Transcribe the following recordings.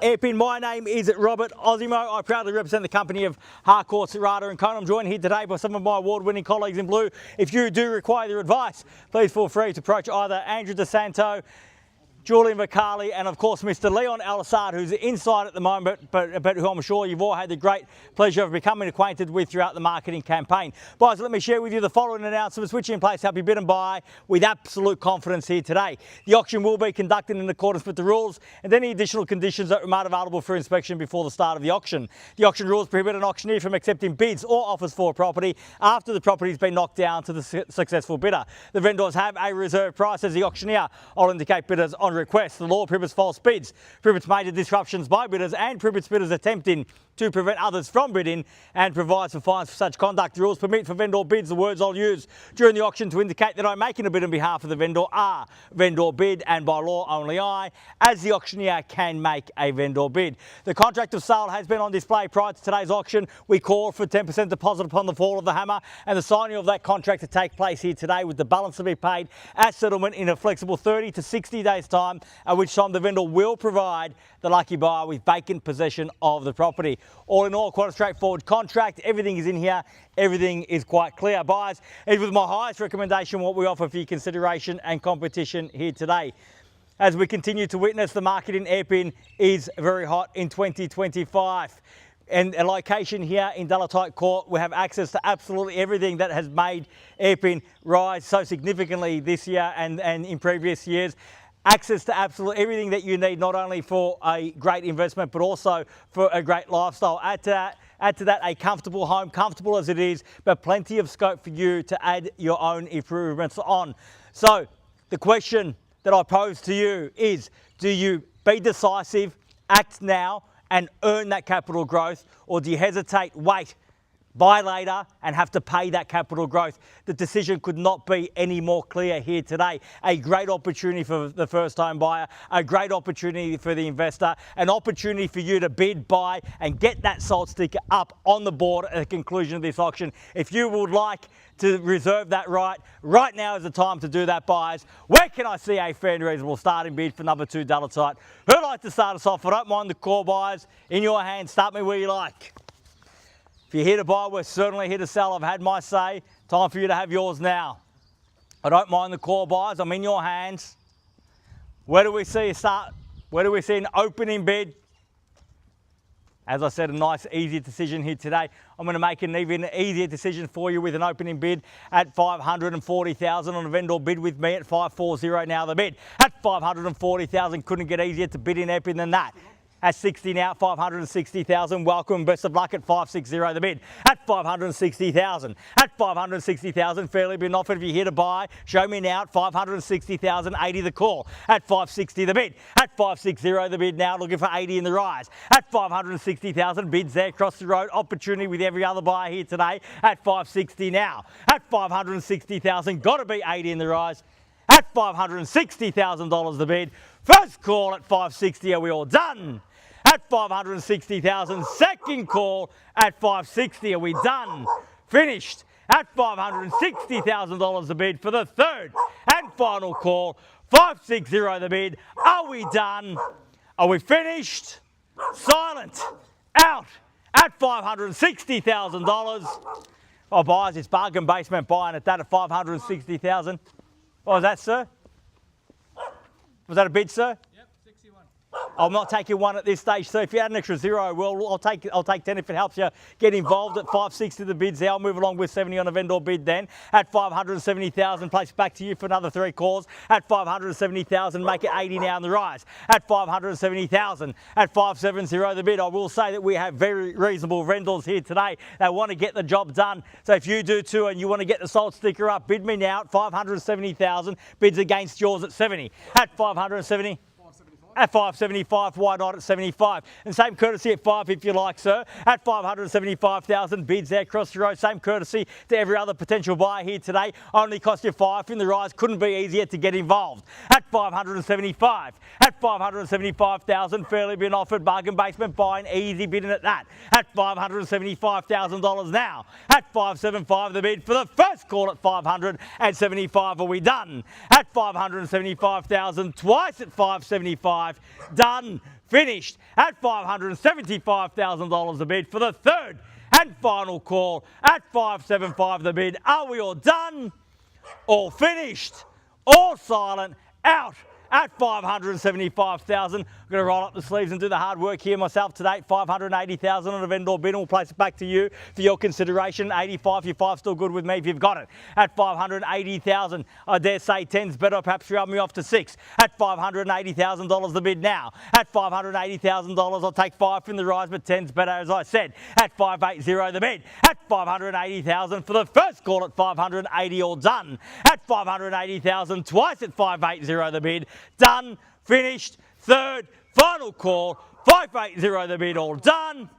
EPPING. My name is Robert Ozzimo. I proudly represent the company of Harcourts, Rata and Co. I'm joined here today by some of my award-winning colleagues in blue. If you do require their advice, please feel free to approach either Andrew DeSanto, Julian Vicali and of course Mr. Leon El-Assaad, who's inside at the moment, but who I'm sure you've all had the great pleasure of becoming acquainted with throughout the marketing campaign. Guys, let me share with you the following announcements which in place help you bid and buy with absolute confidence here today. The auction will be conducted in accordance with the rules and any additional conditions that are made available for inspection before the start of the auction. The auction rules prohibit an auctioneer from accepting bids or offers for a property after the property has been knocked down to the successful bidder. The vendors have a reserve price as the auctioneer. I'll indicate bidders on request. The law prohibits false bids, prohibits major disruptions by bidders and prohibits bidders attempting to prevent others from bidding and provides for fines for such conduct. The rules permit for vendor bids. The words I'll use during the auction to indicate that I'm making a bid on behalf of the vendor are vendor bid, and by law only I, as the auctioneer, can make a vendor bid. The contract of sale has been on display prior to today's auction. We call for 10% deposit upon the fall of the hammer and the signing of that contract to take place here today, with the balance to be paid at settlement in a flexible 30 to 60 days time, at which time the vendor will provide the lucky buyer with vacant possession of the property. All in all, quite a straightforward contract. Everything is in here. Everything is quite clear. Buyers, it was my highest recommendation what we offer for your consideration and competition here today. As we continue to witness, the market in EPPING is very hot in 2025. And a location here in Delatite Court, we have access to absolutely everything that has made EPPING rise so significantly this year and in previous years. Access to absolutely everything that you need, not only for a great investment, but also for a great lifestyle. Add to that a comfortable home, comfortable as it is, but plenty of scope for you to add your own improvements on. So the question that I pose to you is, do you be decisive, act now and earn that capital growth, or do you hesitate, wait, buy later and have to pay that capital growth? The decision could not be any more clear here today. A great opportunity for the first time buyer, a great opportunity for the investor, an opportunity for you to bid, buy and get that salt sticker up on the board at the conclusion of this auction. If you would like to reserve that right now is the time to do that, buyers. Where can I see a fair and reasonable starting bid for number 2 Delatite? Who'd like to start us off? I don't mind the call, buyers. In your hands, start me where you like. If you're here to buy, we're certainly here to sell. I've had my say. Time for you to have yours now. I don't mind the call, buyers. I'm in your hands. Where do we see a start? Where do we see an opening bid? As I said, a nice, easy decision here today. I'm going to make an even easier decision for you with an opening bid at $540,000 on a vendor bid with me at $540 now the bid. At $540,000, couldn't get easier to bid in EPPING than that. At 60 now, $560,000. Welcome, best of luck at $560 the bid. At $560,000. At $560,000, fairly been offered. If you're here to buy, show me now at $560,000, 80 the call. At $560 the bid. At $560 the bid now, looking for 80 in the rise. At $560,000, bids there across the road. Opportunity with every other buyer here today. At $560 now. At $560,000, got to be 80 in the rise. At $560,000 the bid. First call at $560, are we all done? At $560,000, second call at $560, are we done? Finished. At $560,000 the bid for the third and final call. $560 the bid. Are we done? Are we finished? Silent. Out at $560,000. Oh, buyers, it's bargain basement buying at that at $560,000. What was that, sir? Was that a bid, sir? Yep, 61. I'm not taking one at this stage, so if you had an extra zero, well, I'll take 10 if it helps you get involved. At $560 the bids there. I'll move along with 70 on a vendor bid then. At $570,000, place back to you for another 3 calls. At $570,000, make it 80 now in the rise. At $570,000, at $570 the bid. I will say that we have very reasonable vendors here today that want to get the job done. So if you do too and you want to get the salt sticker up, bid me now at $570,000. Bids against yours at 70. At $570. At $575, why not at $75? And same courtesy at $5 if you like, sir. At $575,000, bids there across the road. Same courtesy to every other potential buyer here today. Only cost you $5 in the rise. Couldn't be easier to get involved. At $575. At $575,000, fairly been offered. Bargain basement buying, easy bidding at that. At $575,000 now. At $575 the bid for the first call at $575. Are we done? At $575,000, twice at $575. Done. finished at $575,000 the bid for the third and final call at $575 the bid. Are we all done? All finished? All silent? Out at $575,000. I'm going to roll up the sleeves and do the hard work here myself today. $580,000 on a vendor bid, and we'll place it back to you for your consideration. 85, your 5 still good with me if you've got it. At $580,000, I dare say 10's better. Perhaps round me off to 6. At $580,000 the bid now. At $580,000, I'll take 5 from the rise, but 10's better, as I said. At $580 the bid. At $580,000 for the first call at $580, all done. At $580,000, twice at $580 the bid. Done, finished, third, final call, $580 the bid, all done.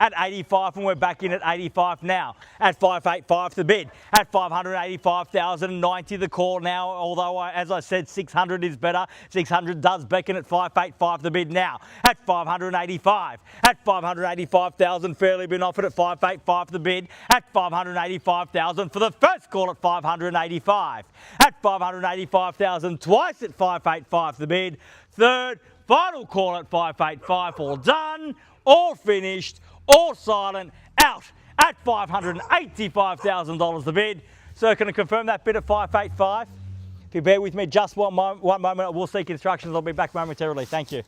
At 85, and we're back in at 85 now. At 585 the bid. At 585,090 the call now, although as I said 600 is better. 600 does beckon at 585 the bid now. At 585. At 585,000 fairly been offered at 585 the bid. At 585,000 for the first call at 585. At 585,000 twice at 585 the bid. Third, final call at 585, all done, all finished, all silent, out at $585,000 the bid. So can I confirm that bid at 585? If you bear with me just one moment, I will seek instructions. I'll be back momentarily. Thank you.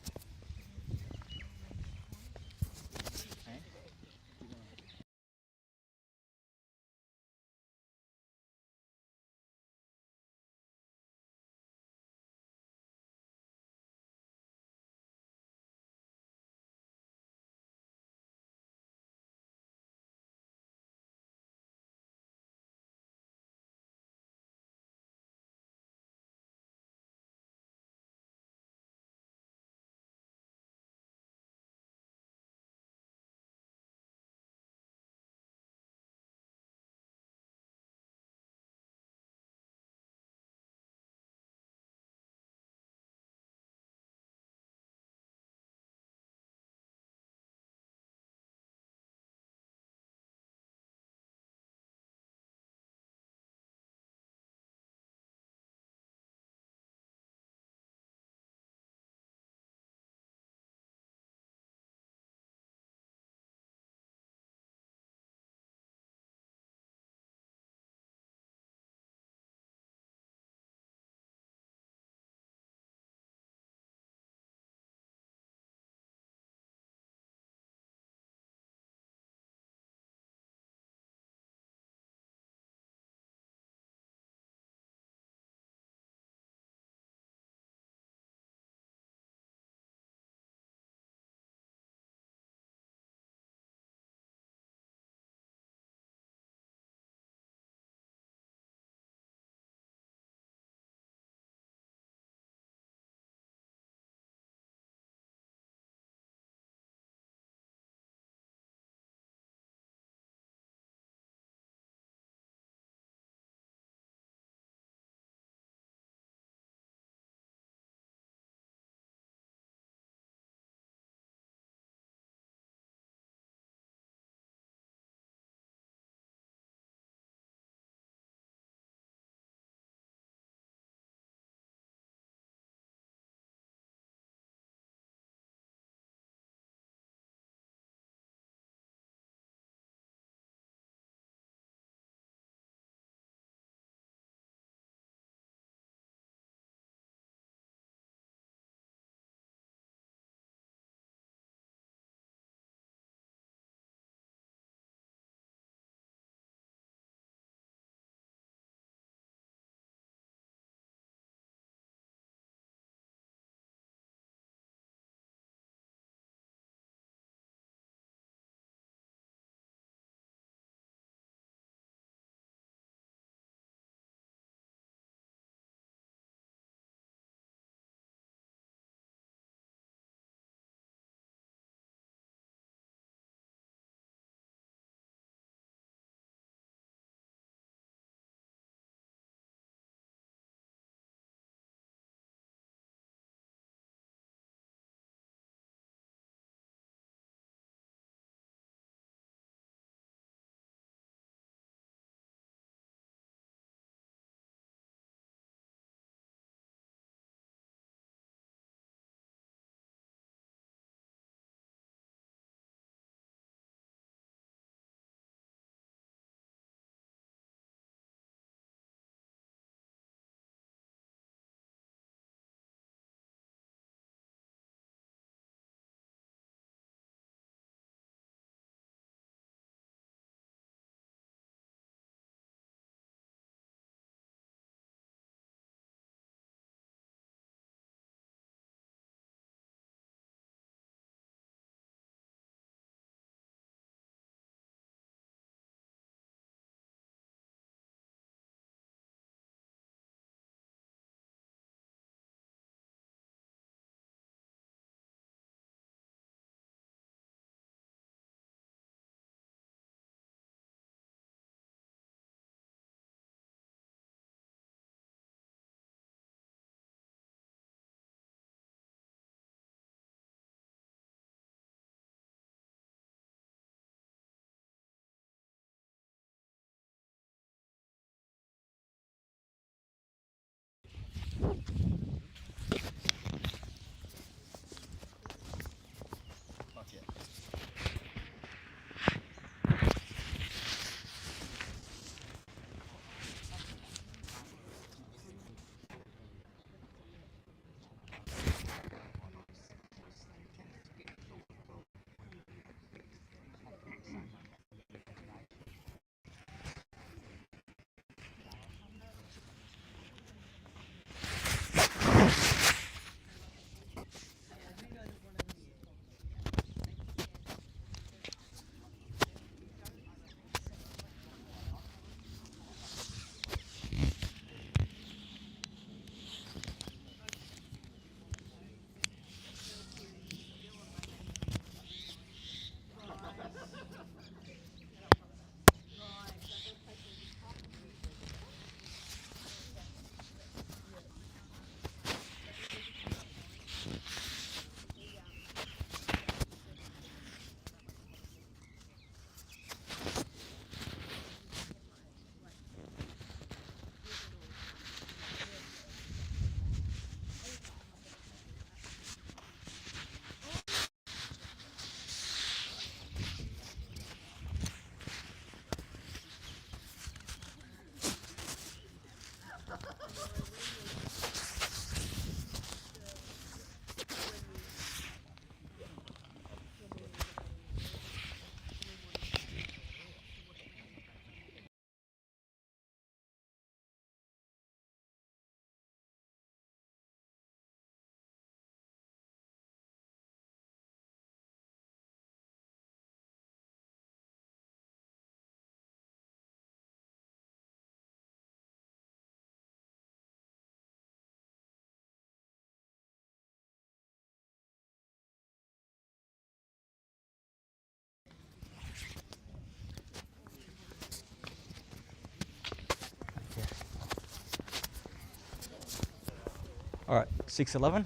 All right, 611,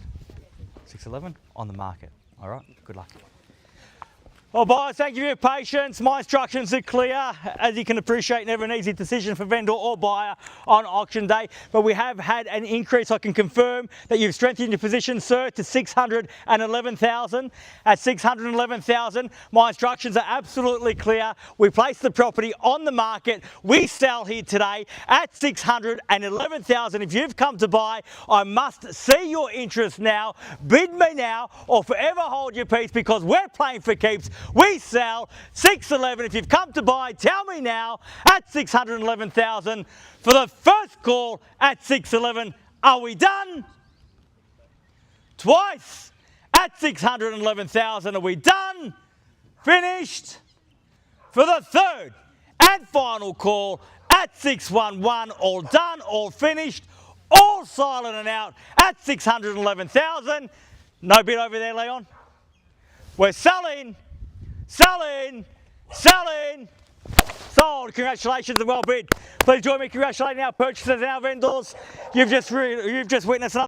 611 on the market. All right, good luck. Well, buyers, thank you for your patience. My instructions are clear. As you can appreciate, never an easy decision for vendor or buyer on auction day, but we have had an increase. I can confirm that you've strengthened your position, sir, to 611,000. At 611,000, my instructions are absolutely clear. We place the property on the market. We sell here today at 611,000. If you've come to buy, I must see your interest now. Bid me now or forever hold your peace, because we're playing for keeps. We sell 611. If you've come to buy, tell me now at 611,000 for the first call at 611. Are we done? Twice at 611,000. Are we done? Finished? For the third and final call at 611. All done, all finished, all silent and out at 611,000. No bid over there, Leon. We're selling. Selling, selling, sold. Congratulations and well bid. Please join me congratulating our purchasers and our vendors. You've just witnessed another